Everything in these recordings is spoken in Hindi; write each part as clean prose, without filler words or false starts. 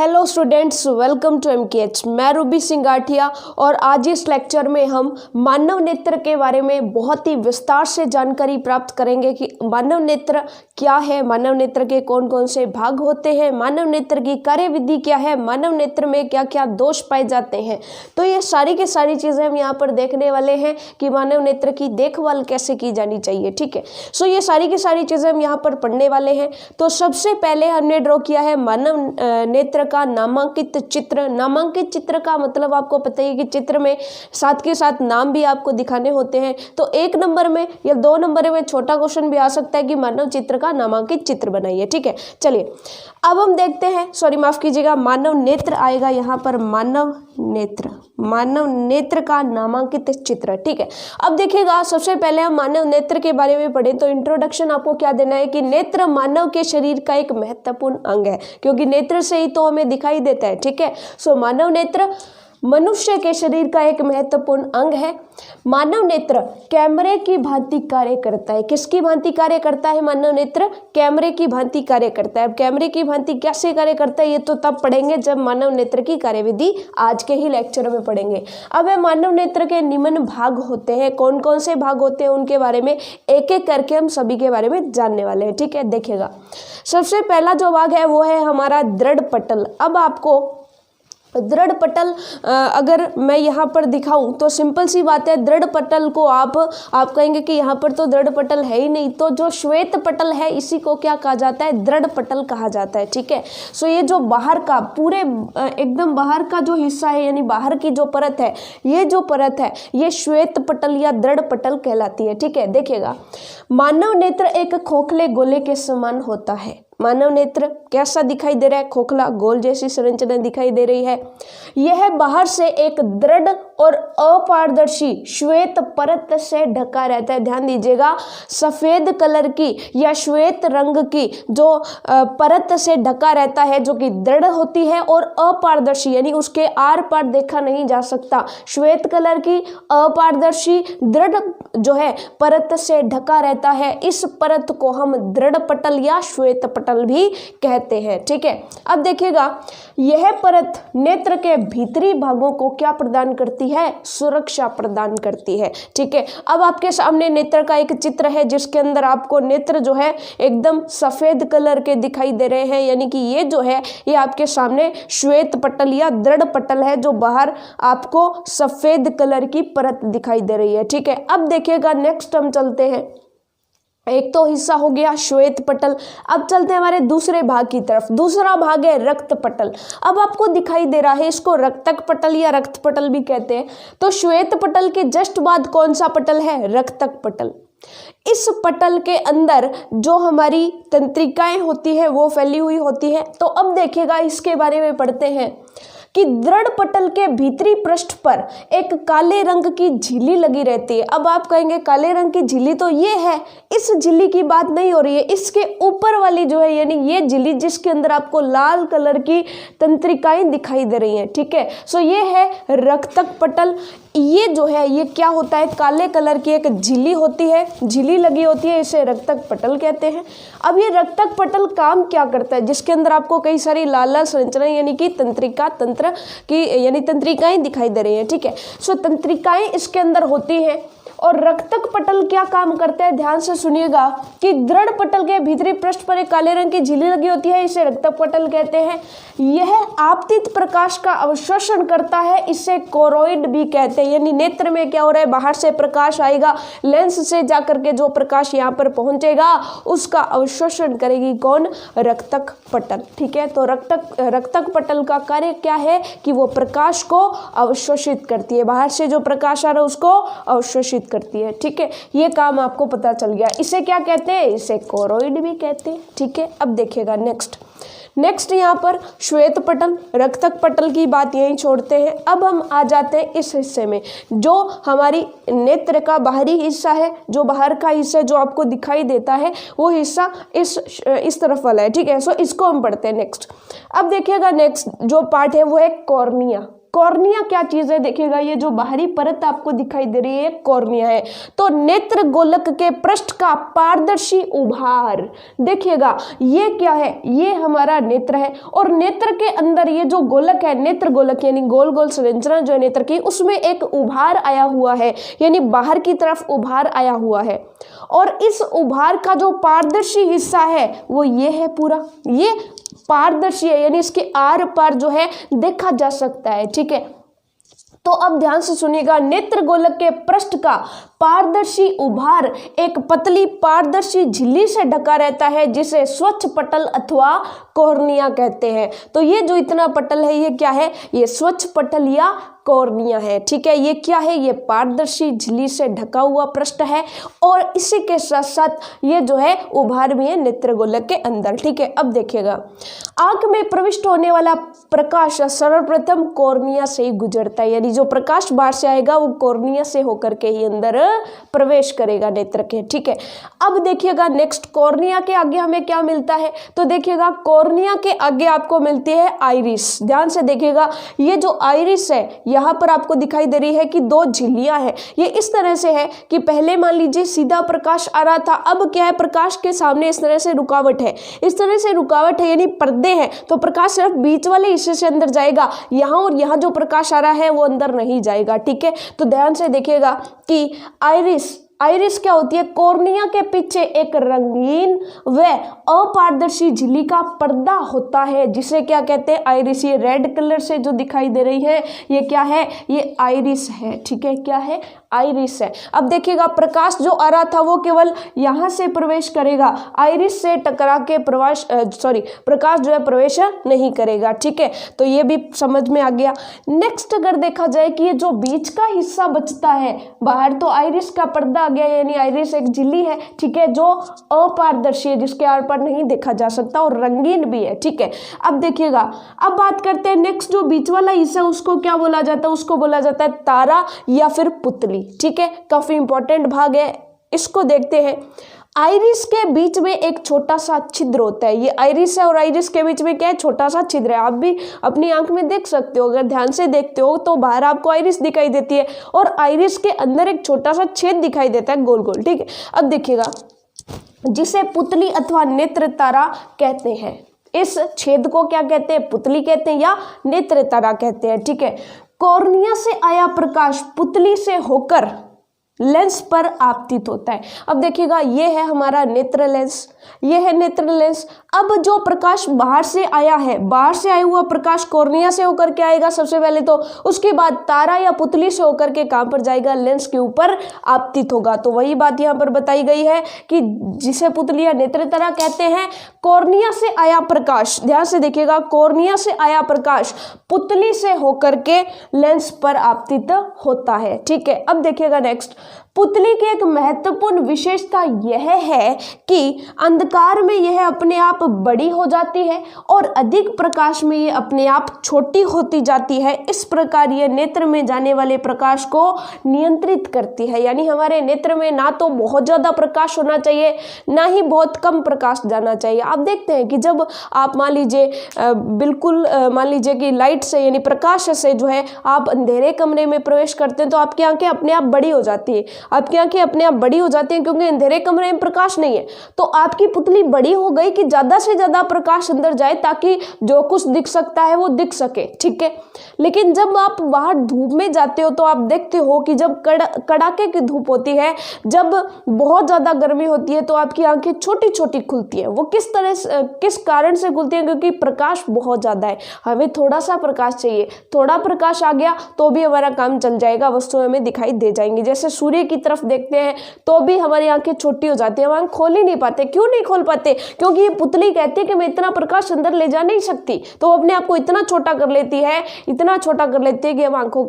Hello students, welcome to MKH. मैं रूबी सिंगाठिया और आज इस लेक्चर में हम मानव नेत्र के बारे में बहुत ही विस्तार से जानकारी प्राप्त करेंगे कि मानव नेत्र क्या है, मानव नेत्र के कौन कौन से भाग होते हैं, मानव नेत्र की कार्यविधि क्या है, मानव नेत्र में क्या क्या दोष पाए जाते हैं। तो ये सारी की सारी चीज़ें हम यहाँ पर देखने वाले हैं कि मानव नेत्र की देखभाल कैसे की जानी चाहिए। ठीक है, सो ये सारी की सारी चीज़ें हम यहाँ पर पढ़ने वाले हैं। तो सबसे पहले हमने ड्रॉ किया है मानव नेत्र का नामांकित चित्र। नामांकित चित्र का मतलब आपको पता है कि चित्र में साथ के साथ नाम भी आपको दिखाने होते हैं। तो 1 नंबर में या 2 नंबर में छोटा क्वेश्चन भी आ सकता है कि मानव चित्र का नामांकित चित्र बनाइए। ठीक है, चलिए अब हम देखते हैं, सॉरी माफ कीजिएगा, मानव नेत्र आएगा यहाँ पर, मानव नेत्र का नामांकित चित्र। ठीक है, अब देखिएगा सबसे पहले हम मानव नेत्र के बारे में पढ़े तो इंट्रोडक्शन आपको क्या देना है कि नेत्र मानव के शरीर का एक महत्वपूर्ण अंग है, क्योंकि नेत्र से ही तो हमें दिखाई देता है। ठीक है, सो मानव नेत्र मनुष्य के शरीर का एक महत्वपूर्ण अंग है। मानव नेत्र कैमरे की भांति कार्य करता है। किसकी भांति कार्य करता है मानव नेत्र? कैमरे की भांति कार्य करता है। अब कैमरे की भांति कैसे कार्य करता है ये तो तब पढ़ेंगे जब मानव नेत्र की कार्यविधि आज के ही लेक्चर में पढ़ेंगे। अब मानव नेत्र के निम्न भाग होते हैं। कौन कौन से भाग होते हैं उनके बारे में एक एक करके हम सभी के बारे में जानने वाले हैं। ठीक है, देखिएगा सबसे पहला जो भाग है वो है हमारा दृढ़ पटल। अब आपको दृढ़ पटल अगर मैं यहाँ पर दिखाऊं तो सिंपल सी बात है, दृढ़ पटल को आप कहेंगे कि यहाँ पर तो दृढ़ पटल है ही नहीं, तो जो श्वेत पटल है इसी को क्या कहा जाता है? दृढ़ पटल कहा जाता है। ठीक है, सो ये जो बाहर का पूरे एकदम बाहर का जो हिस्सा है यानी बाहर की जो परत है, ये जो परत है ये श्वेत पटल या दृढ़ पटल कहलाती है। ठीक है, देखिएगा मानव नेत्र एक खोखले गोले के समान होता है। मानव नेत्र कैसा दिखाई दे रहा है? खोखला गोल जैसी संरचना दिखाई दे रही है। यह बाहर से एक दृढ़ और अपारदर्शी श्वेत परत से ढका रहता है। ध्यान दीजिएगा, सफेद कलर की या श्वेत रंग की जो परत से ढका रहता है, जो कि दृढ़ होती है और अपारदर्शी यानी उसके आर पार देखा नहीं जा सकता। श्वेत कलर की अपारदर्शी दृढ़ जो है परत से ढका रहता है, इस परत को हम दृढ़ पटल या श्वेत पटल भी कहते हैं। ठीक है, अब देखिएगा यह परत नेत्र के भीतरी भागों को क्या प्रदान करती है? सुरक्षा प्रदान करती है। ठीक है, अब आपके सामने नेत्र का एक चित्र है जिसके अंदर आपको नेत्र जो है एकदम सफेद कलर के दिखाई दे रहे हैं, यानी कि ये जो है ये आपके सामने श्वेत पटल या दृढ़ पटल है जो बाहर आपको सफेद कलर की परत दिखाई दे रही है। ठीक है, अब देखिएगा नेक्स्ट हम चलते हैं, एक तो हिस्सा हो गया श्वेत पटल। अब चलते हैं हमारे दूसरे भाग की तरफ। दूसरा भाग है रक्त पटल। अब आपको दिखाई दे रहा है, इसको रक्तक पटल या रक्त पटल भी कहते हैं। तो श्वेत पटल के जस्ट बाद कौन सा पटल है? रक्तक पटल। इस पटल के अंदर जो हमारी तंत्रिकाएं होती है वो फैली हुई होती है। तो अब देखिएगा इसके बारे में पढ़ते हैं कि दृढ़ पटल के भीतरी पृष्ठ पर एक काले रंग की झिल्ली लगी रहती है। अब आप कहेंगे काले रंग की झिल्ली तो ये है, इस झिल्ली की बात नहीं हो रही है, इसके ऊपर वाली जो है यानी ये झिल्ली जिसके अंदर आपको लाल कलर की तंत्रिकाएं दिखाई दे रही हैं। ठीक है, सो ये है रक्तक पटल। ये जो है ये क्या होता है? काले कलर की एक झिल्ली होती है, झिल्ली लगी होती है, इसे रक्तक पटल कहते हैं। अब ये रक्तक पटल काम क्या करता है? जिसके अंदर आपको कई सारी लाल लाल संरचनाएं यानी कि तंत्र की यानी तंत्रिकाएं दिखाई दे रही हैं। ठीक है, सो तंत्रिकाएं इसके अंदर होती हैं। और रक्तक पटल क्या काम करता है? ध्यान से सुनिएगा कि दृढ़ पटल के भीतरी पृष्ठ पर एक काले रंग की झिल्ली लगी होती है, इसे रक्तक पटल कहते हैं। यह आपतित प्रकाश का अवशोषण करता है, इसे कोरोइड भी कहते हैं। यानी नेत्र में क्या हो रहा है, बाहर से प्रकाश आएगा, लेंस से जाकर के जो प्रकाश यहाँ पर पहुंचेगा उसका अवशोषण करेगी कौन? रक्तक पटल। ठीक है, तो रक्तक पटल का कार्य क्या है कि वो प्रकाश को अवशोषित करती है, बाहर से जो प्रकाश आ रहा है उसको अवशोषित करती है। ठीक है, ये काम आपको पता चल गया। इसे क्या कहते हैं? इसे कोरोइड भी कहते हैं। ठीक है, अब देखिएगा नेक्स्ट यहाँ पर श्वेत पटल रक्तक पटल की बात यहीं छोड़ते हैं। अब हम आ जाते हैं इस हिस्से में, जो हमारी नेत्र का बाहरी हिस्सा है, जो बाहर का हिस्सा जो आपको दिखाई देता है वो हिस्सा इस तरफ वाला है। ठीक है, सो इसको हम पढ़ते हैं नेक्स्ट। अब देखिएगा नेक्स्ट जो पार्ट है वो है कॉर्निया। कॉर्निया क्या चीज है, देखिएगा ये जो बाहरी परत आपको दिखाई दे रही है कॉर्निया है। तो नेत्र गोलक के पृष्ठ का पारदर्शी उभार, देखिएगा ये क्या है, ये हमारा नेत्र है और नेत्र के अंदर ये जो गोलक है, नेत्र गोलक यानी गोल गोल संरचना जो है नेत्र की, उसमें एक उभार आया हुआ है, यानी बाहर की तरफ उभार आया हुआ है। और इस उभार का जो पारदर्शी हिस्सा है वो ये है, पूरा ये पारदर्शी है, यानी इसके आर पार जो है देखा जा सकता है। ठीक है, तो अब ध्यान से सुनिएगा, नेत्र गोलक के पृष्ठ का पारदर्शी उभार एक पतली पारदर्शी झिल्ली से ढका रहता है जिसे स्वच्छ पटल अथवा कॉर्निया कहते हैं। तो ये जो इतना पटल है ये क्या है, ये स्वच्छ पटल या कॉर्निया है। ठीक है, ये क्या है, ये पारदर्शी झिल्ली से ढका हुआ पृष्ठ है और इसी के साथ साथ ये जो है उभार भी है नेत्र गोलक के अंदर। ठीक है, अब देखिएगा, आंख में प्रविष्ट होने वाला प्रकाश सर्वप्रथम कॉर्निया से ही गुजरता है, यानी जो प्रकाश बाहर से आएगा वो कॉर्निया से होकर के ही अंदर प्रवेश करेगा नेत्र के। ठीक है, अब देखिएगा नेक्स्ट, कॉर्निया के आगे हमें क्या मिलता है, तो देखिएगा कॉर्निया के आगे आपको मिलती है आइरिस। ध्यान से देखिएगा, ये जो आइरिस है यहाँ पर आपको दिखाई दे रही है कि दो झिल्लियां हैं। ये इस तरह से है कि पहले मान लीजिए सीधा प्रकाश आ रहा था, अब क्या है, प्रकाश के सामने इस तरह से रुकावट है, इस तरह से रुकावट है यानी पर्दे हैं, तो प्रकाश सिर्फ बीच वाले हिस्से से अंदर जाएगा, यहाँ और यहाँ जो प्रकाश आ रहा है वो अंदर नहीं जाएगा। ठीक है, तो ध्यान से देखिएगा कि आइरिस क्या होती है, कॉर्निया के पीछे एक रंगीन व अपारदर्शी झिल्ली का पर्दा होता है जिसे क्या कहते हैं, आइरिस। ये रेड कलर से जो दिखाई दे रही है ये क्या है, ये आइरिस है। ठीक है, क्या है, आइरिस है। अब देखिएगा प्रकाश जो आ रहा था वो केवल यहाँ से प्रवेश करेगा, आइरिस से टकरा के प्रकाश जो है प्रवेश नहीं करेगा। ठीक है, तो ये भी समझ में आ गया। नेक्स्ट अगर देखा जाए कि ये जो बीच का हिस्सा बचता है बाहर, तो आइरिस का पर्दा आ गया, यानी आइरिस एक झिल्ली है। ठीक है, जो अपारदर्शी है, जिसके आर पार नहीं देखा जा सकता और रंगीन भी है। ठीक है, अब देखिएगा, अब बात करते हैं नेक्स्ट, जो बीच वाला हिस्सा उसको क्या बोला जाता है, उसको बोला जाता है तारा या फिर पुतली। ठीक है, काफी इंपॉर्टेंट भाग है, इसको देखते हैं। आइरिस के बीच में एक छोटा सा छिद्र होता है, ये आइरिस है और आइरिस के बीच में क्या है, छोटा सा छिद्र है। आप भी अपनी आंख में देख सकते हो, अगर ध्यान से देखते हो तो बाहर आपको आइरिस दिखाई देती है और आइरिस के अंदर एक छोटा सा छेद दिखाई देता है, गोल गोल। ठीक है, अब देखिएगा, जिसे पुतली अथवा नेत्र तारा कहते हैं, इस छेद को क्या कहते हैं, पुतली कहते हैं या नेत्र तारा कहते हैं। ठीक है, कॉर्निया से आया प्रकाश पुतली से होकर लेंस पर आपतित होता है। अब देखिएगा, ये है हमारा नेत्र लेंस, ये है नेत्र लेंस। अब जो प्रकाश बाहर से आया है, बाहर से आया हुआ प्रकाश कॉर्निया से होकर के आएगा सबसे पहले, तो उसके बाद तारा या पुतली से होकर के कहां पर जाएगा, लेंस के ऊपर आपतित होगा। तो वही बात यहाँ पर बताई गई है कि जिसे पुतली या नेत्र तारा कहते हैं, कॉर्निया से आया प्रकाश, ध्यान से देखिएगा, कॉर्निया से आया प्रकाश पुतली से होकर के लेंस पर आपतित होता है। ठीक है, अब देखिएगा नेक्स्ट, पुतली की एक महत्वपूर्ण विशेषता यह है कि अंधकार में यह अपने आप बड़ी हो जाती है और अधिक प्रकाश में यह अपने आप छोटी होती जाती है। इस प्रकार यह नेत्र में जाने वाले प्रकाश को नियंत्रित करती है, यानी हमारे नेत्र में ना तो बहुत ज़्यादा प्रकाश होना चाहिए, ना ही बहुत कम प्रकाश जाना चाहिए। आप देखते हैं कि जब आप मान लीजिए बिल्कुल मान लीजिए कि लाइट से यानी प्रकाश से जो है आप अंधेरे कमरे में प्रवेश करते हैं तो आपकी आंखें अपने आप बड़ी हो जाती है, आपकी आंखें अपने आप बड़ी हो जाती हैं क्योंकि अंधेरे कमरे में प्रकाश नहीं है। तो आपकी पुतली बड़ी हो गई कि ज़्यादा से ज़्यादा प्रकाश अंदर जाए ताकि जो कुछ दिख सकता है वो दिख सके। ठीक है, लेकिन जब आप बाहर धूप में जाते हो तो आप देखते हो कि जब कड़ाके की धूप होती है, जब बहुत ज़्यादा गर्मी होती है तो आपकी आंखें छोटी छोटी खुलती है। वो किस कारण से खुलती है, क्योंकि प्रकाश बहुत ज़्यादा है, हमें थोड़ा सा प्रकाश चाहिए, थोड़ा प्रकाश आ गया तो भी हमारा काम चल जाएगा, वस्तुएं हमें दिखाई दे जाएंगी। जैसे सूर्य की तरफ देखते हैं तो भी हमारी आंखें छोटी हो जाती है, हम आंख खोल ही नहीं पाते। क्यों नहीं खोल पाते, क्योंकि ये पुतली कहती है कि मैं इतना प्रकाश अंदर ले जा नहीं सकती, तो वो अपने आप को इतना छोटा कर लेती है, इतना छोटा कर लेती है कि हम आंखों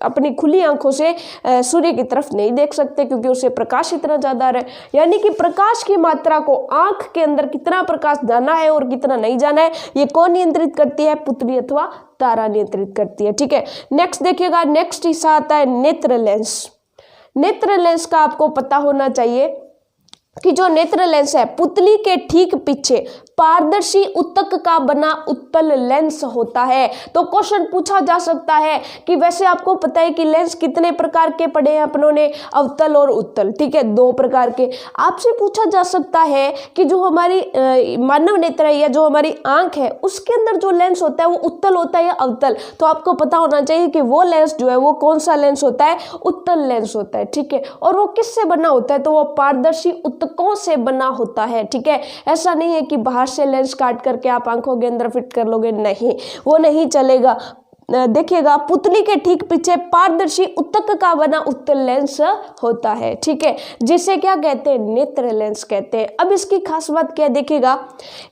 अपनी खुली आंखों से सूर्य की तरफ नहीं देख सकते क्योंकि उसे प्रकाश इतना ज्यादा है। यानी कि प्रकाश की मात्रा को, आंख के अंदर कितना प्रकाश जाना है और कितना नहीं जाना है, ये कौन नियंत्रित करती है, पुतली अथवा तारा नियंत्रित करती है। ठीक है, नेक्स्ट देखिएगा, नेक्स्ट हिस्सा आता है नेत्र लेंस। नेत्र लेंस का आपको पता होना चाहिए कि जो नेत्र लेंस है पुतली के ठीक पीछे पारदर्शी उत्तक का बना उत्तल लेंस होता है। तो क्वेश्चन पूछा जा सकता है कि वैसे आपको पता है कि लेंस कितने प्रकार के पढ़े हैं अपनों ने, अवतल और उत्तल, ठीक है, 2 प्रकार के। आपसे पूछा जा सकता है कि जो हमारी मानव नेत्र है या जो हमारी आंख है उसके अंदर जो लेंस होता है वो उत्तल होता है या अवतल। तो आपको पता होना चाहिए कि वो लेंस जो है वो कौन सा लेंस होता है, उत्तल लेंस होता है, ठीक है। और वो किससे बना होता है, तो वो पारदर्शी उत्तकों से बना होता है, ठीक है। ऐसा नहीं है कि बाहर से लेंस काट करके आप आंखों के अंदर फिट कर लोगे, नहीं, वो नहीं चलेगा। देखिएगा पुतली के ठीक पीछे पारदर्शी उत्तक का बना उत्तल लेंस होता है, ठीक है, जिसे क्या कहते हैं, नेत्र लेंस कहते हैं। अब इसकी खास बात क्या है, देखिएगा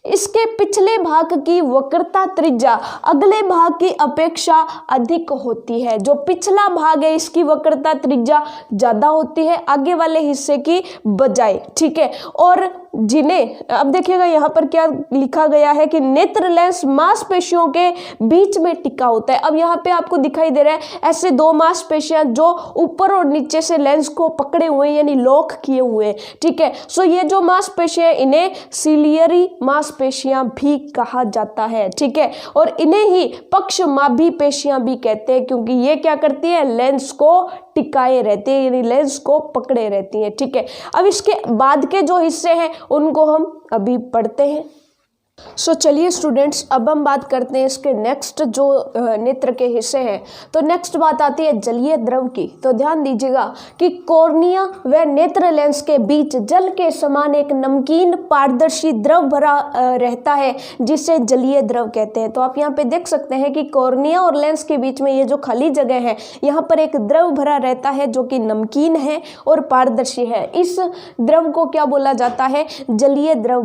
इसके पिछले भाग की वक्रता त्रिज्या अगले भाग की अपेक्षा अधिक होती है। जो पिछला भाग है इसकी वक्रता त्रिज्या ज्यादा होती है आगे वाले हिस्से की बजाय, ठीक है। और जिन्हें अब देखिएगा यहाँ पर क्या लिखा गया है कि नेत्र लेंस मांसपेशियों के बीच में टिका होता है। अब यहाँ पे आपको दिखाई दे रहा है ऐसे 2 मांसपेशियां जो ऊपर और नीचे से लेंस को पकड़े हुए यानी लॉक किए हुए हैं, ठीक है। सो ये जो मांसपेशियां इन्हें सिलियरी मांसपेशियां भी कहा जाता है, ठीक है। और इन्हें ही पक्षमाभी पेशियां भी कहते हैं क्योंकि ये क्या करती है, लेंस को टिकाए रहती है यानी लेंस को पकड़े रहती है, ठीक है। अब इसके बाद के जो हिस्से हैं उनको हम अभी पढ़ते हैं। सो चलिए स्टूडेंट्स, अब हम बात करते हैं इसके नेक्स्ट जो नेत्र के हिस्से हैं। तो नेक्स्ट बात आती है जलीय द्रव की। तो ध्यान दीजिएगा कि कॉर्निया व नेत्र लेंस के बीच जल के समान एक नमकीन पारदर्शी द्रव भरा रहता है जिसे जलीय द्रव कहते हैं। तो आप यहाँ पे देख सकते हैं कि कॉर्निया और लेंस के बीच में ये जो खाली जगह है यहाँ पर एक द्रव भरा रहता है जो कि नमकीन है और पारदर्शी है। इस द्रव को क्या बोला जाता है, जलीय द्रव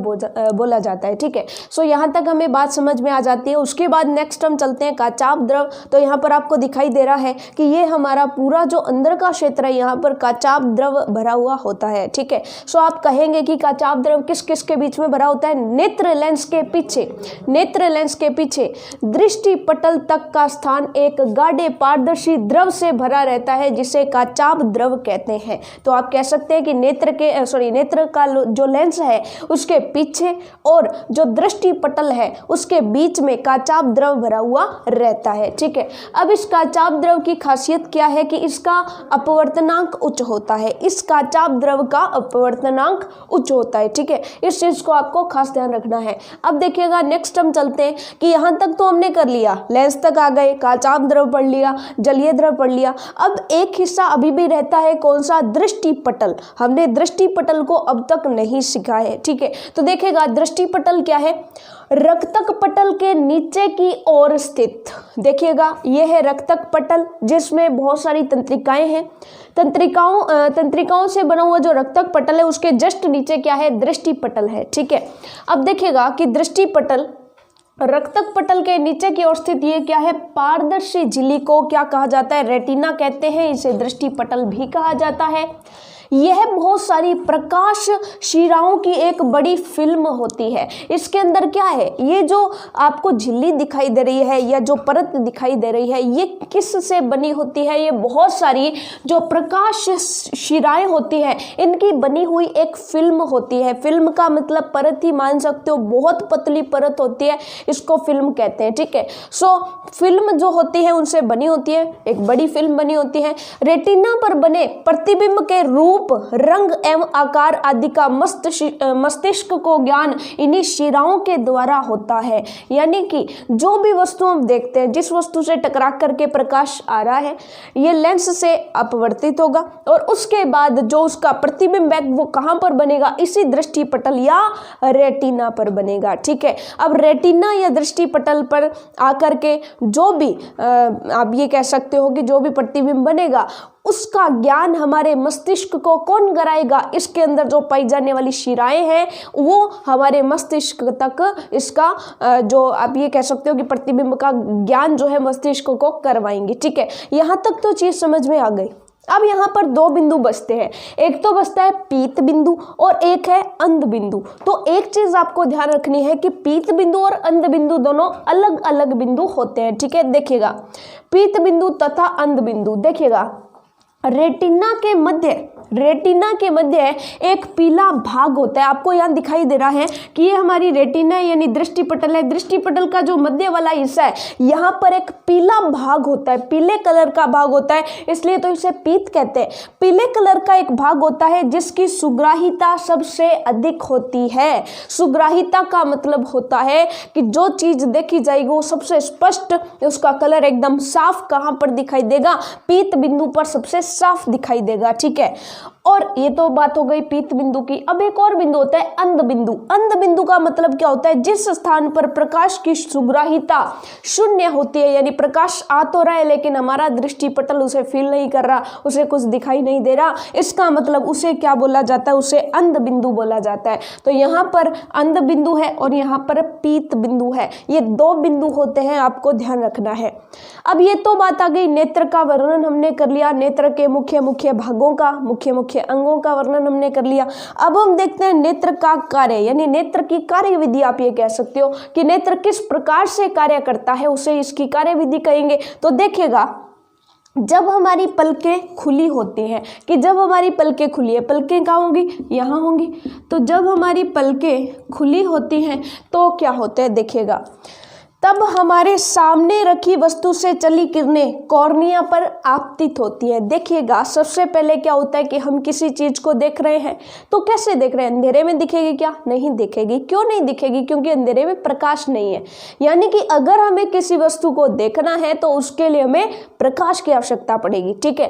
बोला जाता है, ठीक है। सो यहाँ तक हमें बात समझ में आ जाती है। उसके बाद नेक्स्ट हम चलते हैं काचाप द्रव। तो यहाँ पर आपको दिखाई दे रहा है कि ये हमारा पूरा जो अंदर का क्षेत्र है यहाँ पर काचाप द्रव भरा हुआ होता है, ठीक है। सो आप कहेंगे कि काचाप द्रव किस किस के बीच में भरा होता है, नेत्र लेंस के पीछे, नेत्र लेंस के पीछे दृष्टि पटल तक का स्थान एक गाढ़े पारदर्शी द्रव से भरा रहता है जिसे काचाप द्रव कहते हैं। तो आप कह सकते हैं कि नेत्र का जो लेंस है उसके पीछे और जो दृष्टि पटल है उसके बीच में काचाप द्रव भरा हुआ रहता है, ठीक है। अब इस काचाप द्रव की खासियत क्या है कि इसका अपवर्तनांक उच्च होता है। इस काचाप द्रव का अपवर्तनांक उच्च होता है, ठीक है। इस चीज को आपको खास ध्यान रखना है। अब देखिएगा नेक्स्ट हम चलते हैं कि यहाँ तक तो हमने कर लिया, लेंस तक आ गए, काचाप द्रव पढ़ लिया, जलीय द्रव पढ़ लिया। अब एक हिस्सा अभी भी रहता है, कौन सा, दृष्टि पटल। हमने दृष्टि पटल को अब तक नहीं सीखा है, ठीक है। तो देखिएगा दृष्टि पटल क्या है, रक्तक पटल के नीचे की ओर स्थित, देखिएगा यह है रक्तक पटल जिसमें बहुत सारी तंत्रिकाएं हैं। तंत्रिकाओं से बना हुआ जो रक्तक पटल है उसके जस्ट नीचे क्या है, दृष्टि पटल है, ठीक है। अब देखिएगा कि दृष्टि पटल रक्तक पटल के नीचे की ओर स्थित ये क्या है, पारदर्शी झिल्ली को क्या कहा जाता है, रेटिना कहते हैं। इसे दृष्टि पटल भी कहा जाता है। यह बहुत सारी प्रकाश शिराओं की एक बड़ी फिल्म होती है। इसके अंदर क्या है, ये जो आपको झिल्ली दिखाई दे रही है या जो परत दिखाई दे रही है ये किस से बनी होती है, ये बहुत सारी जो प्रकाश शिराएं होती है इनकी बनी हुई एक फिल्म होती है। फिल्म का मतलब परत ही मान सकते हो, बहुत पतली परत होती है, इसको फिल्म कहते हैं, ठीक है। सो फिल्म जो होती है उनसे बनी होती है, एक बड़ी फिल्म बनी होती है। रेटिना पर बने प्रतिबिंब के रूप, रंग एवं आकार आदि का मस्तिष्क को ज्ञान इन्हीं शिराओं के द्वारा होता है। यानी कि जो भी वस्तु हम देखते हैं, जिस वस्तु से टकरा करके प्रकाश आ रहा है ये लेंस से अपवर्तित होगा और उसके बाद जो उसका प्रतिबिंब है वो कहां पर बनेगा, इसी दृष्टि पटल या रेटिना पर बनेगा, ठीक है। अब रेटिना या दृष्टि पटल पर आकर के जो भी आप ये कह सकते हो कि जो भी प्रतिबिंब बनेगा उसका ज्ञान हमारे मस्तिष्क को कौन कराएगा, इसके अंदर जो पाई जाने वाली शिराएं हैं वो हमारे मस्तिष्क तक इसका जो आप ये कह सकते हो कि प्रतिबिंब का ज्ञान जो है मस्तिष्क को करवाएंगे, ठीक है। यहाँ तक तो चीज समझ में आ गई। अब यहाँ पर 2 बिंदु बचते हैं, एक तो बचता है पीत बिंदु और एक है अंध बिंदु। तो एक चीज आपको ध्यान रखनी है कि पीत बिंदु और अंध बिंदु दोनों अलग अलग बिंदु होते हैं, ठीक है। देखिएगा पीत बिंदु तथा अंध बिंदु, देखिएगा रेटिना रेटिना के मध्य एक पीला भाग होता है। आपको यहाँ दिखाई दे रहा है कि ये हमारी रेटिना यानी दृष्टिपटल है। दृष्टिपटल का जो मध्य वाला हिस्सा है, यहाँ पर एक पीला भाग होता है, पीले कलर का भाग होता है, इसलिए तो इसे पीत कहते हैं। पीले कलर का एक भाग होता है जिसकी सुग्राहिता सबसे अधिक होती है। सुग्राहिता का मतलब होता है कि जो चीज देखी जाएगी वो सबसे स्पष्ट, उसका कलर एकदम साफ कहाँ पर दिखाई देगा, पीत बिंदु पर सबसे साफ दिखाई देगा। ठीक है, और ये तो बात हो गई पीत बिंदु की। अब एक और बिंदु होता है अंध बिंदु। अंध बिंदु का मतलब क्या होता है? जिस स्थान पर प्रकाश की सुग्राहिता शून्य होती है, यानी प्रकाश आ तो रहा है लेकिन हमारा दृष्टिपटल उसे फील नहीं कर रहा, उसे कुछ दिखाई नहीं दे रहा, इसका मतलब उसे क्या बोला जाता है? उसे अंध बिंदु बोला जाता है। तो यहाँ पर अंध बिंदु है और यहाँ पर पीत बिंदु है। ये दो बिंदु होते हैं, आपको ध्यान रखना है। अब ये तो बात आ गई, नेत्र का वर्णन हमने कर लिया, नेत्र के मुख्य मुख्य भागों का, मुख्य मुख्य अंगों का वर्णन हमने कर लिया। अब हम देखते हैं नेत्र का कार्य, यानी नेत्र की कार्यविधि। आप ये कह सकते हो कि नेत्र किस प्रकार से कार्य करता है, उसे इसकी कार्यविधि कहेंगे। तो देखिएगा, जब हमारी पलकें खुली होती हैं, कि जब हमारी पलकें खुली है, पलकें कहाँ होंगी? यहाँ होंगी। तो जब हमारी पलकें खुली होती हैं तो क्या होता है? देखिएगा, तब हमारे सामने रखी वस्तु से चली किरणें कॉर्निया पर आपतित होती है। देखिएगा, सबसे पहले क्या होता है कि हम किसी चीज को देख रहे हैं तो कैसे देख रहे हैं? अंधेरे में दिखेगी क्या? नहीं दिखेगी। क्यों नहीं दिखेगी? क्योंकि अंधेरे में प्रकाश नहीं है। यानी कि अगर हमें किसी वस्तु को देखना है तो उसके लिए हमें प्रकाश की आवश्यकता पड़ेगी। ठीक है,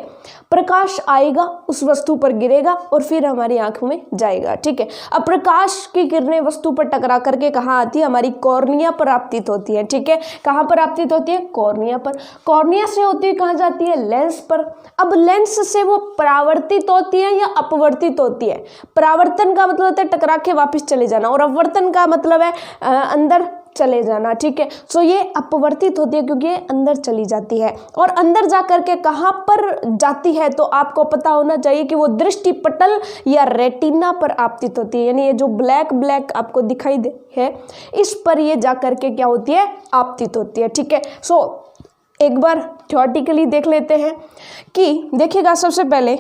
प्रकाश आएगा, उस वस्तु पर गिरेगा और फिर हमारी आंख में जाएगा। ठीक है, अब प्रकाश की किरणें वस्तु पर टकरा करके कहाँ आती है? हमारी कॉर्निया पर आपतित होती है। ठीक है, कहां पर आपतित होती है? कॉर्निया पर। कॉर्निया से होती है कहां जाती है? लेंस पर। अब लेंस से वो परावर्तित होती है या अपवर्तित होती है? परावर्तन का मतलब होता है टकरा के वापस चले जाना, और अपवर्तन का मतलब है अंदर चले जाना। ठीक है, सो ये अपवर्तित होती है क्योंकि ये अंदर चली जाती है। और अंदर जा करके कहाँ पर जाती है? तो आपको पता होना चाहिए कि वो दृष्टिपटल या रेटिना पर आपतित होती है। यानी ये जो ब्लैक ब्लैक आपको दिखाई दे है, इस पर ये जा करके क्या होती है? आपतित होती है। ठीक है, सो एक बार थ्योरेटिकली देख लेते हैं कि देखिएगा, सबसे पहले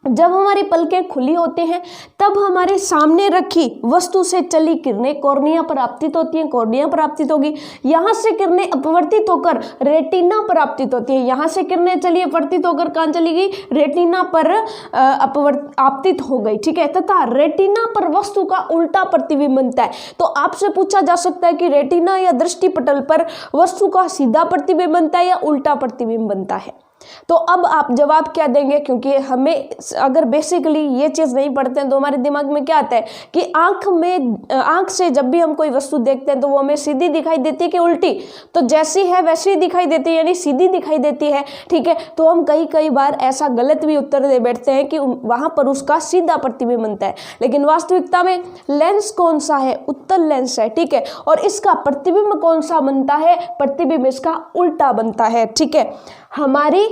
जब हमारी पलकें खुली होती हैं तब हमारे सामने रखी वस्तु से चली किरणें कॉर्निया पर आपतित होती हैं, कॉर्निया पर आपतित होगी। यहाँ से किरणें अपवर्तित होकर रेटिना पर आपतित होती है। यहाँ से किरणें चली अपवर्तित होकर कहाँ चली गई? रेटिना पर आपतित हो गई। ठीक है, तथा रेटिना पर वस्तु का उल्टा प्रतिबिंब बनता है। तो आपसे पूछा जा सकता है कि रेटिना या दृष्टिपटल पर वस्तु का सीधा प्रतिबिंब बनता है या उल्टा प्रतिबिंब बनता है? तो अब आप जवाब क्या देंगे? क्योंकि हमें अगर बेसिकली ये चीज़ नहीं पढ़ते हैं तो हमारे दिमाग में क्या आता है कि आंख से जब भी हम कोई वस्तु देखते हैं तो वो हमें सीधी दिखाई देती है कि उल्टी? तो जैसी है वैसी दिखाई देती है, यानी सीधी दिखाई देती है। ठीक है, तो हम कई बार ऐसा गलत भी उत्तर दे बैठते हैं कि वहाँ पर उसका सीधा प्रतिबिंब बनता है, लेकिन वास्तविकता में लेंस कौन सा है? उत्तल लेंस है। ठीक है, और इसका प्रतिबिंब कौन सा बनता है? प्रतिबिंब इसका उल्टा बनता है। ठीक है, हमारी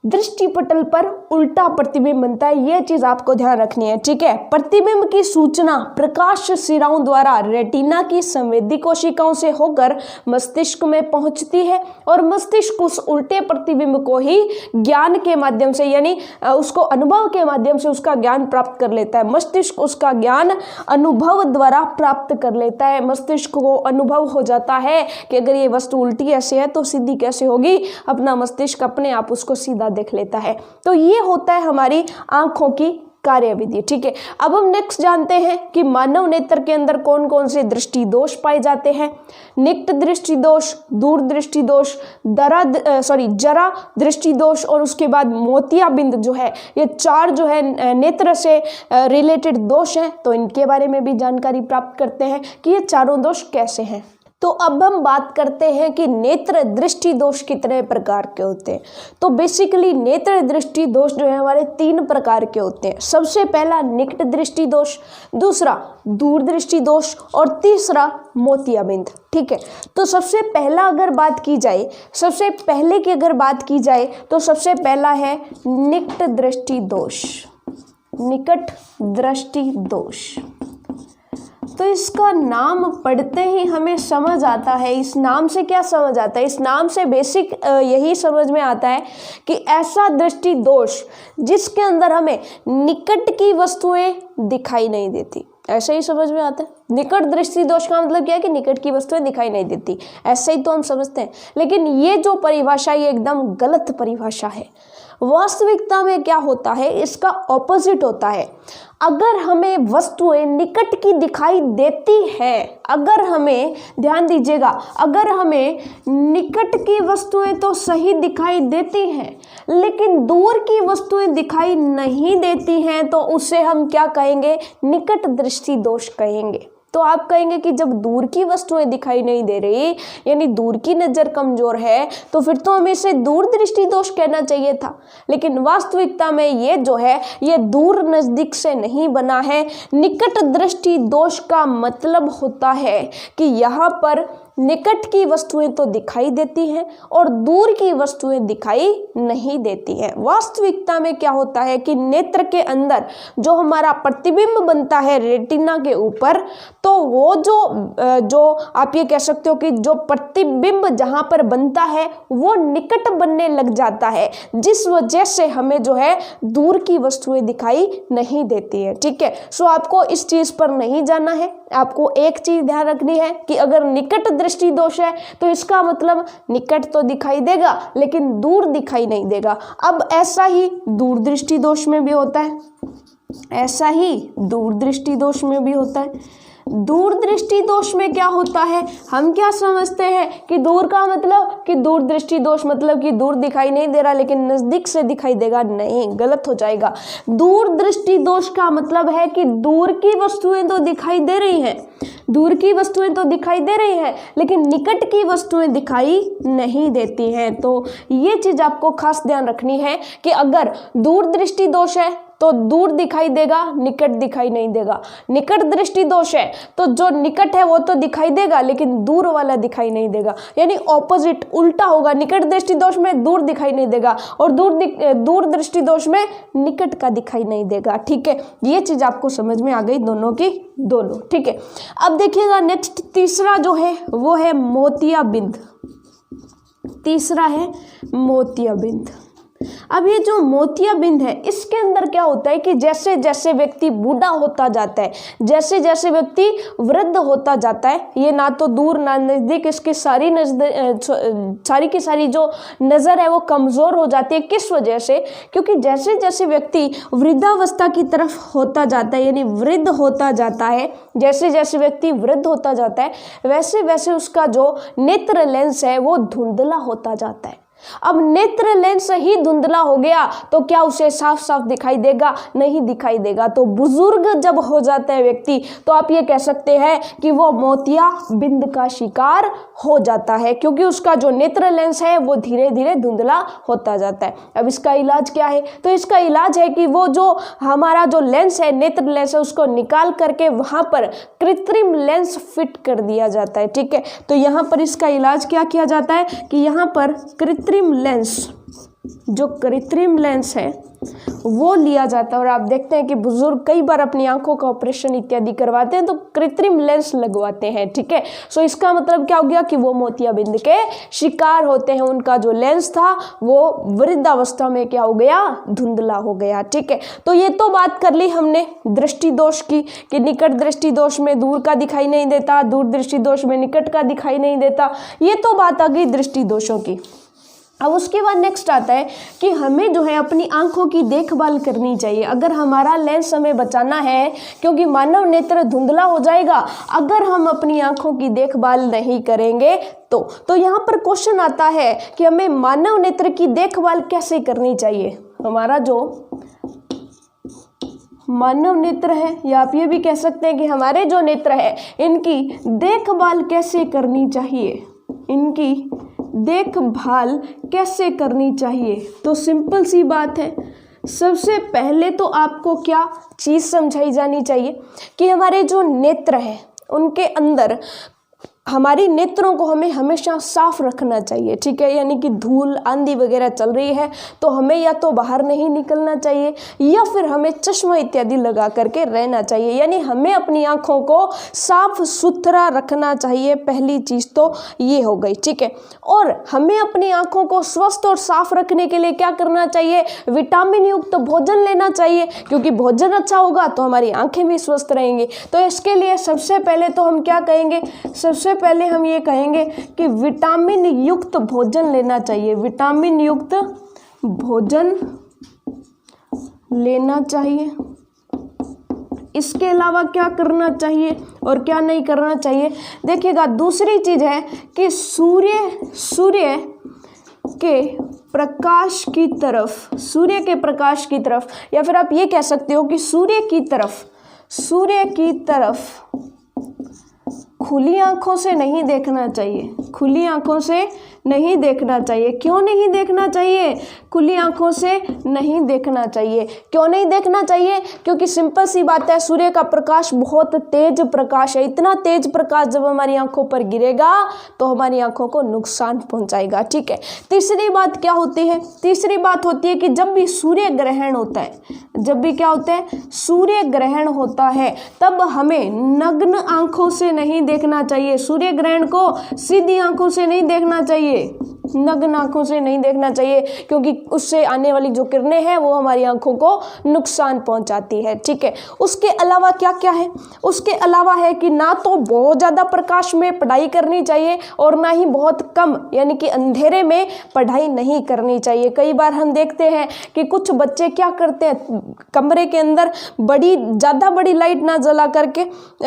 दृष्टिपटल पर उल्टा प्रतिबिंब बनता है, यह चीज आपको ध्यान रखनी है। ठीक है, प्रतिबिंब की सूचना प्रकाश सिराओं द्वारा रेटिना की संवेदी कोशिकाओं से होकर मस्तिष्क में पहुंचती है और मस्तिष्क उस उल्टे प्रतिबिंब को ही ज्ञान के माध्यम से, यानी उसको अनुभव के माध्यम से उसका ज्ञान प्राप्त कर लेता है। मस्तिष्क उसका ज्ञान अनुभव द्वारा प्राप्त कर लेता है। मस्तिष्क को अनुभव हो जाता है कि अगर ये वस्तु उल्टी ऐसे है तो सीधी कैसे होगी। अपना मस्तिष्क अपने आप उसको सीधा देख लेता है। तो ये होता है हमारी आंखों की कार्यविधि। ठीक है, अब हम नेक्स्ट जानते हैं कि मानव नेत्र के अंदर कौन कौन से दृष्टि दोष पाए जाते हैं। निकट दृष्टि दोष, दूर दृष्टि दोष, जरा दृष्टि दोष और उसके बाद मोतियाबिंद जो है, ये चार जो है नेत्र से रिलेटेड दोष हैं। तो इनके बारे में भी जानकारी प्राप्त करते हैं कि ये चारों दोष कैसे हैं। तो अब हम बात करते हैं कि नेत्र दृष्टि दोष कितने प्रकार के होते हैं। तो बेसिकली नेत्र दृष्टि दोष जो है हमारे 3 प्रकार के होते हैं। सबसे पहला निकट दृष्टि दोष, दूसरा दूर दृष्टि दोष और तीसरा मोतियाबिंद। ठीक है, तो सबसे पहला अगर बात की जाए, सबसे पहले की अगर बात की जाए तो सबसे पहला है निकट दृष्टि दोष। निकट दृष्टि दोष तो इसका नाम पढ़ते ही हमें समझ आता है। इस नाम से क्या समझ आता है? इस नाम से बेसिक यही समझ में आता है कि ऐसा दृष्टि दोष जिसके अंदर हमें निकट की वस्तुएं दिखाई नहीं देती, ऐसे ही समझ में आता है। निकट दृष्टि दोष का मतलब क्या है कि निकट की वस्तुएं दिखाई नहीं देती, ऐसे ही तो हम समझते हैं। लेकिन ये जो परिभाषा ये एकदम गलत परिभाषा है। वास्तविकता में क्या होता है, इसका ऑपोजिट होता है। अगर हमें वस्तुएं निकट की दिखाई देती है, अगर हमें, ध्यान दीजिएगा, अगर हमें निकट की वस्तुएं तो सही दिखाई देती हैं लेकिन दूर की वस्तुएं दिखाई नहीं देती हैं, तो उसे हम क्या कहेंगे? निकट दृष्टि दोष कहेंगे। तो आप कहेंगे कि जब दूर की वस्तुएं दिखाई नहीं दे रही, यानी दूर की नज़र कमजोर है, तो फिर तो हमें इसे दूर दृष्टि दोष कहना चाहिए था। लेकिन वास्तविकता में ये जो है ये दूर नज़दीक से नहीं बना है। निकट दृष्टि दोष का मतलब होता है कि यहाँ पर निकट की वस्तुएं तो दिखाई देती हैं और दूर की वस्तुएं दिखाई नहीं देती हैं। वास्तविकता में क्या होता है कि नेत्र के अंदर जो हमारा प्रतिबिंब बनता है रेटिना के ऊपर, तो वो जो आप ये कह सकते हो कि जो प्रतिबिंब जहां पर बनता है वो निकट बनने लग जाता है, जिस वजह से हमें जो है दूर की वस्तुएं दिखाई नहीं देती है। ठीक है, सो आपको इस चीज पर नहीं जाना है। आपको एक चीज ध्यान रखनी है कि अगर निकट दृष्टि दोष है तो इसका मतलब निकट तो दिखाई देगा लेकिन दूर दिखाई नहीं देगा। अब ऐसा ही दूर दृष्टि दोष में भी होता है, ऐसा ही दूर दृष्टि दोष में भी होता है। दूर दृष्टि दोष में क्या होता है, हम क्या समझते हैं कि दूर का मतलब कि दूर दृष्टि दोष मतलब कि दूर दिखाई नहीं दे रहा लेकिन नजदीक से दिखाई देगा। नहीं, गलत हो जाएगा। दूर दृष्टि दोष का मतलब है कि दूर की वस्तुएं तो दिखाई दे रही हैं, दूर की वस्तुएं तो दिखाई दे रही हैं लेकिन निकट की वस्तुएं दिखाई नहीं देती हैं। तो ये चीज आपको खास ध्यान रखनी है कि अगर दूर दृष्टि दोष है तो दूर दिखाई देगा, निकट दिखाई नहीं देगा। निकट दृष्टि दोष है तो जो निकट है वो तो दिखाई देगा लेकिन दूर वाला दिखाई नहीं देगा, यानी ऑपोजिट, उल्टा होगा। निकट दृष्टि दोष में दूर दिखाई नहीं देगा और दूर दृष्टि दोष में निकट का दिखाई नहीं देगा। ठीक है, ये चीज आपको समझ में आ गई, दोनों की दोनों। ठीक है, अब देखिएगा नेक्स्ट तीसरा जो है वो है मोतियाबिंद। तीसरा है मोतियाबिंद। अब ये जो मोतियाबिंद है इसके अंदर क्या होता है कि जैसे जैसे व्यक्ति बूढ़ा होता जाता है, जैसे जैसे व्यक्ति वृद्ध होता जाता है, ये ना तो दूर ना नज़दीक, इसकी सारी की सारी जो नज़र है वो कमज़ोर हो जाती है। किस वजह से? क्योंकि जैसे जैसे व्यक्ति वृद्धावस्था की तरफ होता जाता है, यानी वृद्ध होता जाता है, जैसे जैसे व्यक्ति वृद्ध होता जाता है वैसे वैसे उसका जो नेत्र लेंस है वो धुंधला होता जाता है। अब नेत्र लेंस ही धुंधला हो गया तो क्या उसे साफ साफ दिखाई देगा? नहीं दिखाई देगा। तो बुजुर्ग जब हो जाता है व्यक्ति तो आप ये कह सकते हैं कि वो मोतियाबिंद का शिकार हो जाता है, क्योंकि उसका जो नेत्र लेंस है वो धीरे धीरे धुंधला होता जाता है। अब इसका इलाज क्या है? तो इसका इलाज है कि वो जो हमारा जो लेंस है, नेत्र लेंस है, उसको निकाल करके वहां पर कृत्रिम लेंस फिट कर दिया जाता है। ठीक है, तो यहाँ पर इसका इलाज क्या किया जाता है कि यहाँ पर कृत्रिम लेंस, जो कृत्रिम लेंस है वो लिया जाता है। और आप देखते हैं कि बुजुर्ग कई बार अपनी आंखों का ऑपरेशन इत्यादि करवाते हैं तो कृत्रिम लेंस लगवाते हैं। ठीक है, सो इसका मतलब क्या हो गया कि वो मोतियाबिंद के शिकार होते हैं। उनका जो लेंस था वो वृद्धावस्था में क्या हो गया? धुंधला हो गया। ठीक है, तो ये तो बात कर ली हमने दृष्टि दोष की कि निकट दृष्टि दोष में दूर का दिखाई नहीं देता, दूर दृष्टि दोष में निकट का दिखाई नहीं देता। ये तो बात आ गई दृष्टि दोषों की। अब उसके बाद नेक्स्ट आता है कि हमें जो है अपनी आंखों की देखभाल करनी चाहिए। अगर हमारा लेंस हमें बचाना है, क्योंकि मानव नेत्र धुंधला हो जाएगा अगर हम अपनी आंखों की देखभाल नहीं करेंगे तो यहाँ पर क्वेश्चन आता है कि हमें मानव नेत्र की देखभाल कैसे करनी चाहिए। हमारा जो मानव नेत्र है, या आप ये भी कह सकते हैं कि हमारे जो नेत्र है इनकी देखभाल कैसे करनी चाहिए, इनकी देखभाल कैसे करनी चाहिए। तो सिंपल सी बात है, सबसे पहले तो आपको क्या चीज़ समझाई जानी चाहिए कि हमारे जो नेत्र है उनके अंदर हमारी नेत्रों को हमें हमेशा साफ रखना चाहिए, ठीक है। यानी कि धूल आंधी वगैरह चल रही है तो हमें या तो बाहर नहीं निकलना चाहिए या फिर हमें चश्मा इत्यादि लगा करके रहना चाहिए। यानी हमें अपनी आँखों को साफ सुथरा रखना चाहिए, पहली चीज़ तो ये हो गई, ठीक है। और हमें अपनी आँखों को स्वस्थ और साफ रखने के लिए क्या करना चाहिए, विटामिन युक्त भोजन लेना चाहिए, क्योंकि भोजन अच्छा होगा तो हमारी आँखें भी स्वस्थ रहेंगी। तो इसके लिए सबसे पहले तो हम क्या कहेंगे, सबसे पहले हम ये कहेंगे कि विटामिन युक्त भोजन लेना चाहिए, विटामिन युक्त भोजन लेना चाहिए। इसके अलावा क्या करना चाहिए और क्या नहीं करना चाहिए, देखिएगा दूसरी चीज है कि सूर्य के प्रकाश की तरफ या फिर आप ये कह सकते हो कि सूर्य की तरफ खुली आंखों से नहीं देखना चाहिए, खुली आंखों से नहीं देखना चाहिए। क्यों नहीं देखना चाहिए, खुली आंखों से नहीं देखना चाहिए। क्यों नहीं देखना चाहिए, क्योंकि सिंपल सी बात है, सूर्य का प्रकाश बहुत तेज प्रकाश है। इतना तेज प्रकाश जब हमारी आंखों पर गिरेगा तो हमारी आंखों को नुकसान पहुंचाएगा, ठीक है। तीसरी बात क्या होती है, तीसरी बात होती है कि जब भी सूर्य ग्रहण होता है, जब भी क्या होता है, सूर्य ग्रहण होता है, तब हमें नग्न आंखों से नहीं देखना चाहिए। सूर्य ग्रहण को सीधी आंखों से नहीं देखना चाहिए, नग्न आंखों से नहीं देखना चाहिए, क्योंकि उससे आने वाली जो किरणें हैं वो हमारी आंखों को नुकसान पहुंचाती है, ठीक है। उसके अलावा क्या क्या है, उसके अलावा है कि ना तो बहुत ज़्यादा प्रकाश में पढ़ाई करनी चाहिए और ना ही बहुत कम यानी कि अंधेरे में पढ़ाई नहीं करनी चाहिए। कई बार हम देखते हैं कि कुछ बच्चे क्या करते हैं, कमरे के अंदर ज़्यादा बड़ी लाइट ना जला करके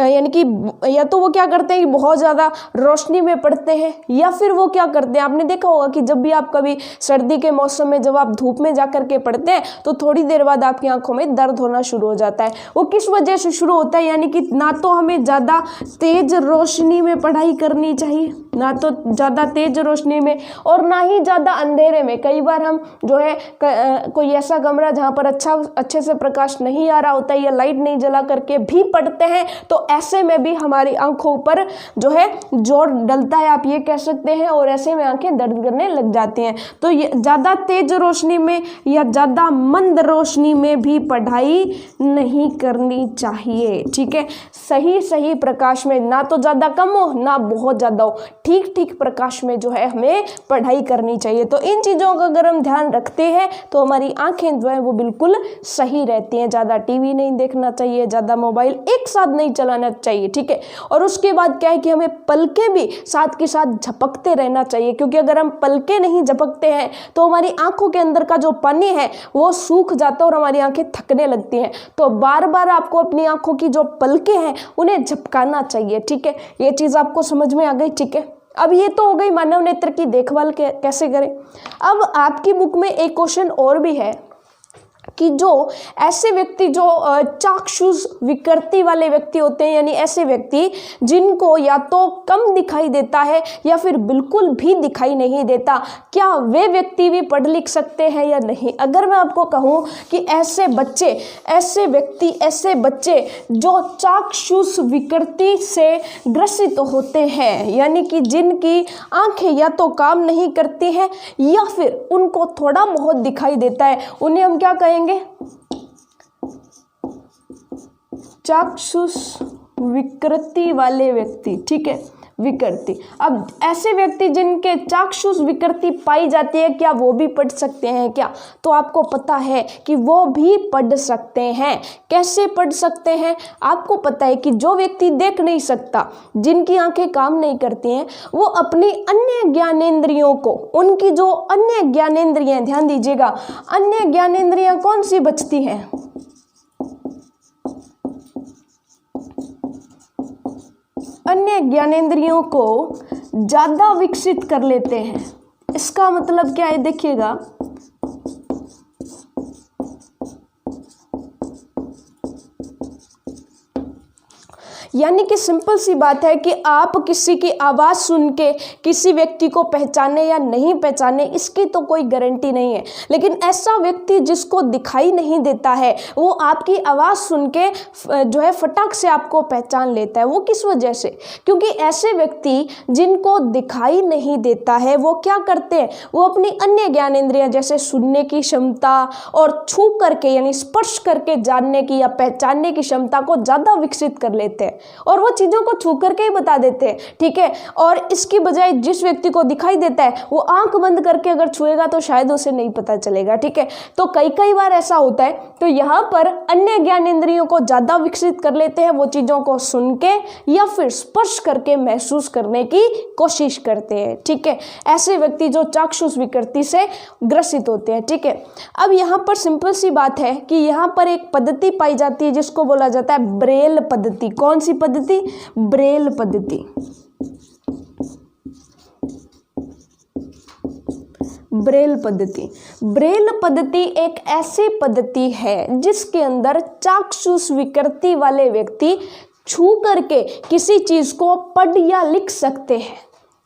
यानी कि या तो वो क्या करते हैं कि बहुत ज़्यादा रोशनी में पढ़ते हैं, या फिर वो क्या करते हैं, आपने देखा होगा कि जब भी आप कभी सर्दी के मौसम में जब आप धूप में जा करके पढ़ते हैं तो थोड़ी देर बाद आपकी आंखों में दर्द होना शुरू हो जाता है। वो किस वजह से शुरू होता है, यानी कि ना तो हमें ज़्यादा तेज रोशनी में पढ़ाई करनी चाहिए, ना तो ज़्यादा तेज रोशनी में और ना ही ज़्यादा अंधेरे में। कई बार हम जो है कोई ऐसा कमरा जहाँ पर अच्छे से प्रकाश नहीं आ रहा होता है या लाइट नहीं जला करके भी पढ़ते हैं, तो ऐसे में भी हमारी आंखों पर जो है जोर डलता है, आप ये कह सकते हैं, और ऐसे में आंखें दर्द करने लग जाती हैं। तो ये ज़्यादा तेज रोशनी में या ज़्यादा मंद रोशनी में भी पढ़ाई नहीं करनी चाहिए, ठीक है। सही प्रकाश में, ना तो ज़्यादा कम हो ना बहुत ज़्यादा हो, ठीक प्रकाश में जो है हमें पढ़ाई करनी चाहिए। तो इन चीज़ों का अगर हम ध्यान रखते हैं तो हमारी आंखें जो है वो बिल्कुल सही रहती हैं। ज़्यादा टीवी नहीं देखना चाहिए, ज़्यादा मोबाइल एक साथ नहीं चलाना चाहिए, ठीक है। और उसके बाद क्या है कि हमें पलकें भी साथ के साथ झपकते रहना चाहिए, क्योंकि अगर हम पलकें नहीं झपकते हैं तो हमारी आंखों के अंदर का जो पानी है वो सूख जाता है और हमारी आंखें थकने लगती हैं। तो बार बार आपको अपनी आंखों की जो पलकें हैं उन्हें झपकाना चाहिए, ठीक है। ये चीज़ आपको समझ में आ गई, ठीक है। अब ये तो हो गई मानव नेत्र की देखभाल कैसे करें। अब आपकी बुक में एक क्वेश्चन और भी है कि जो ऐसे व्यक्ति जो चाक्षुष विकृति वाले व्यक्ति होते हैं, यानी ऐसे व्यक्ति जिनको या तो कम दिखाई देता है या फिर बिल्कुल भी दिखाई नहीं देता, क्या वे व्यक्ति भी पढ़ लिख सकते हैं या नहीं। अगर मैं आपको कहूँ कि ऐसे बच्चे जो चाक्षुष विकृति से ग्रसित होते हैं, यानी कि जिनकी आंखें या तो काम नहीं करती हैं या फिर उनको थोड़ा बहुत दिखाई देता है, उन्हें हम क्या कहेंगे, चाक्षुष विकृति वाले व्यक्ति, ठीक है, विकृति। अब ऐसे व्यक्ति जिनके चाक्षुष विकृति पाई जाती है, क्या वो भी पढ़ सकते हैं क्या? तो आपको पता है कि वो भी पढ़ सकते हैं। कैसे पढ़ सकते हैं? आपको पता है कि जो व्यक्ति देख नहीं सकता, जिनकी आंखें काम नहीं करती हैं, वो अपनी अन्य ज्ञानेंद्रियों को, उनकी जो अन्य ज्ञानेंद्रियां, ध्यान दीजिएगा, अन्य ज्ञानेंद्रियां कौन सी बचती हैं? अन्य ज्ञानेंद्रियों को ज़्यादा विकसित कर लेते हैं। इसका मतलब क्या है, देखिएगा, यानी कि सिंपल सी बात है कि आप किसी की आवाज़ सुन के किसी व्यक्ति को पहचाने या नहीं पहचाने, इसकी तो कोई गारंटी नहीं है। लेकिन ऐसा व्यक्ति जिसको दिखाई नहीं देता है, वो आपकी आवाज़ सुन के जो है फटाक से आपको पहचान लेता है। वो किस वजह से? क्योंकि ऐसे व्यक्ति जिनको दिखाई नहीं देता है वो क्या करते हैं, वो अपनी अन्य ज्ञानेंद्रियां जैसे सुनने की क्षमता और छू करके यानी स्पर्श करके जानने की या पहचानने की क्षमता को ज़्यादा विकसित कर लेते हैं और वो चीज़ों को छू करके ही बता देते हैं, ठीक है। और इसकी बजाय जिस व्यक्ति को दिखाई देता है वो आंख बंद करके अगर छुएगा तो शायद उसे नहीं पता चलेगा, ठीक है। तो कई बार ऐसा होता है। तो यहाँ पर अन्य ज्ञानेंद्रियों को ज़्यादा विकसित कर लेते हैं, वो चीज़ों को सुन के या फिर स्पर्श करके महसूस करने की कोशिश करते हैं, ठीक है। ऐसे व्यक्ति जो चाक्षुष विकृति से ग्रसित होते हैं, ठीक है। अब यहाँ पर सिंपल सी बात है कि यहाँ पर एक पद्धति पाई जाती है जिसको बोला जाता है ब्रेल पद्धति। कौन सी पद्धति? ब्रेल पद्धति। ब्रेल पद्धति। ब्रेल पद्धति एक ऐसी पद्धति है जिसके अंदर चाक्षुष विकृति वाले व्यक्ति छू करके किसी चीज को पढ़ या लिख सकते हैं,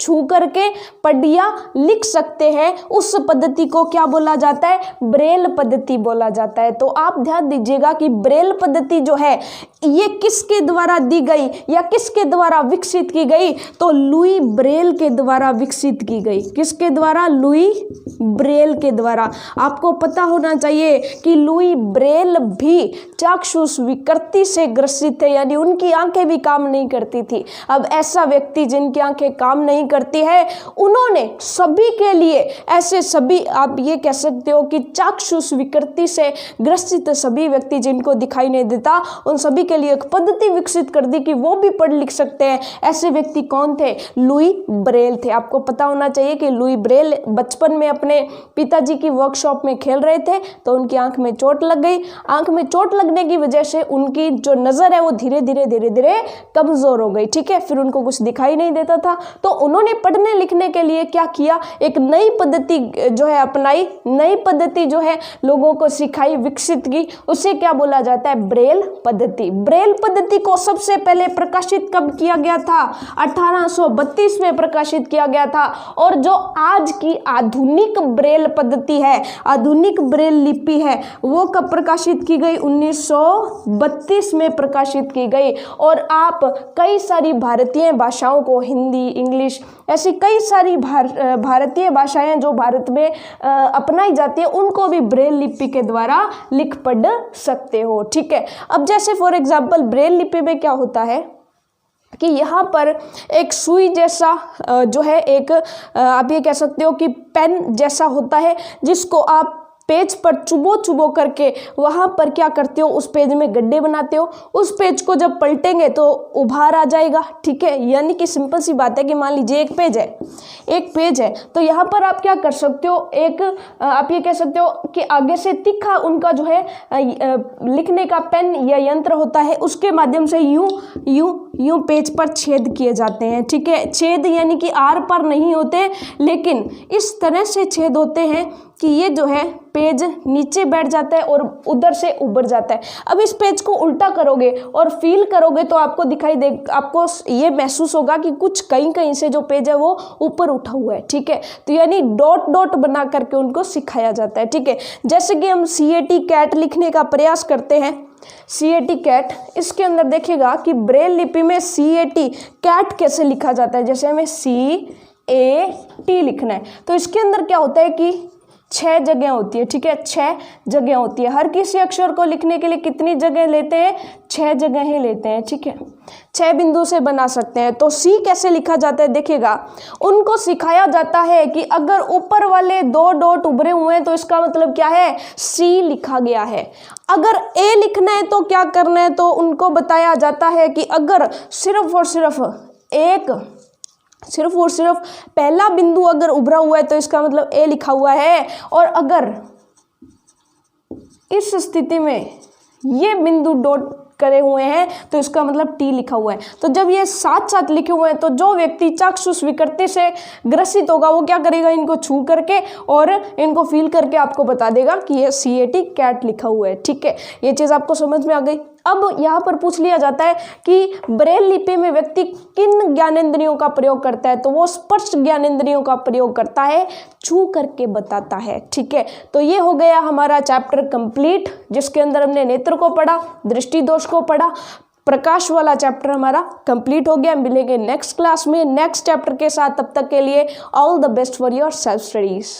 छू करके पढ़ या लिख सकते हैं। उस पद्धति को क्या बोला जाता है? ब्रेल पद्धति बोला जाता है। तो आप ध्यान दीजिएगा कि ब्रेल पद्धति जो है ये किसके द्वारा दी गई या किसके द्वारा विकसित की गई? तो लुई ब्रेल के द्वारा विकसित की गई। किसके द्वारा? लुई ब्रेल के द्वारा। आपको पता होना चाहिए कि लुई ब्रेल भी चाक्षुष विकृति से ग्रसित थे, यानी उनकी आंखें भी काम नहीं करती थी। अब ऐसा व्यक्ति जिनकी आंखें काम नहीं करती है, उन्होंने सभी के लिए ऐसे सभी आप ये कह सकते हो कि चाक्षुष विकृति से ग्रसित सभी व्यक्ति जिनको दिखाई नहीं देता, उन सभी के लिए एक पद्धति विकसित कर दी कि वो भी पढ़ लिख सकते हैं। ऐसे व्यक्ति कौन थे? लुई ब्रेल थे। आपको पता होना चाहिए कि लुई ब्रेल बचपन में अपने पिताजी की वर्कशॉप में खेल रहे थे तो उनकी आंख में चोट लग गई। आंख में चोट लगने की वजह से उनकी जो नजर है वो धीरे धीरे कमजोर हो गई, ठीक है। फिर उनको कुछ दिखाई नहीं देता था, तो उन्होंने पढ़ने लिखने के लिए क्या किया? एक नई पद्धति जो है अपनाई, नई पद्धति जो है लोगों को सिखाई, विकसित की। उसे क्या बोला जाता है? ब्रेल पद्धति। ब्रेल पद्धति को सबसे पहले प्रकाशित कब किया गया था? 1832 में प्रकाशित किया गया था। और जो आज की आधुनिक ब्रेल पद्धति है, आधुनिक ब्रेल लिपि है, वो कब प्रकाशित की गई? 1932 में प्रकाशित की गई। और आप कई सारी भारतीय भाषाओं को, हिंदी, इंग्लिश, ऐसी कई सारी भारतीय भाषाएं जो भारत में अपनाई जाती है, उनको भी ब्रेल लिपि के द्वारा लिख पढ़ सकते हो, ठीक है। अब जैसे फॉर एग्जाम्पल ब्रेल लिपि में क्या होता है कि यहाँ पर एक सुई जैसा जो है एक आप ये कह सकते हो कि पेन जैसा होता है, जिसको आप पेज पर चुबो करके वहाँ पर क्या करते हो? उस पेज में गड्ढे बनाते हो। उस पेज को जब पलटेंगे तो उभार आ जाएगा, ठीक है। यानी कि सिंपल सी बात है कि मान लीजिए एक पेज है तो यहाँ पर आप क्या कर सकते हो? एक आप ये कह सकते हो कि आगे से तीखा उनका जो है लिखने का पेन या यंत्र होता है, उसके माध्यम से यूं पेज पर छेद किए जाते हैं, ठीक है। छेद यानी कि आर पार नहीं होते, लेकिन इस तरह से छेद होते हैं कि ये जो है पेज नीचे बैठ जाता है और उधर से उभर जाता है। अब इस पेज को उल्टा करोगे और फील करोगे तो आपको दिखाई दे, आपको ये महसूस होगा कि कुछ कहीं से जो पेज है वो ऊपर उठा हुआ है, ठीक है। तो यानी डॉट डॉट बना करके उनको सिखाया जाता है, ठीक है। जैसे कि हम CAT कैट लिखने का प्रयास करते हैं, CAT कैट, इसके अंदर देखिएगा कि ब्रेल लिपि में CAT कैट कैसे लिखा जाता है। जैसे हमें CAT लिखना है तो इसके अंदर क्या होता है कि 6 जगह होती है, ठीक है। 6 जगह होती है। हर किसी अक्षर को लिखने के लिए कितनी जगह लेते हैं? 6 जगह ही लेते हैं, ठीक है। 6 बिंदु से बना सकते हैं। तो C कैसे लिखा जाता है? देखिएगा, उनको सिखाया जाता है कि अगर ऊपर वाले 2 डॉट उभरे हुए हैं तो इसका मतलब क्या है? C लिखा गया है। अगर A लिखना है तो क्या करना है? तो उनको बताया जाता है कि अगर सिर्फ और सिर्फ पहला बिंदु अगर उभरा हुआ है तो इसका मतलब A लिखा हुआ है, और अगर इस स्थिति में ये बिंदु डॉट करे हुए हैं तो इसका मतलब T लिखा हुआ है। तो जब ये साथ साथ लिखे हुए हैं तो जो व्यक्ति चाक्षुष विकृति से ग्रसित होगा वो क्या करेगा? इनको छू करके और इनको फील करके आपको बता देगा कि ये CAT कैट लिखा हुआ है, ठीक है। ये चीज़ आपको समझ में आ गई। अब यहाँ पर पूछ लिया जाता है कि ब्रेल लिपि में व्यक्ति किन ज्ञानेंद्रियों का प्रयोग करता है, तो वो स्पर्श ज्ञानेंद्रियों का प्रयोग करता है, छू करके बताता है। ठीक है, तो ये हो गया हमारा चैप्टर कंप्लीट, जिसके अंदर हमने नेत्र को पढ़ा, दृष्टि दोष को पढ़ा, प्रकाश वाला चैप्टर हमारा कंप्लीट हो गया। मिलेंगे नेक्स्ट क्लास में नेक्स्ट चैप्टर के साथ, तब तक के लिए all the best for your self studies.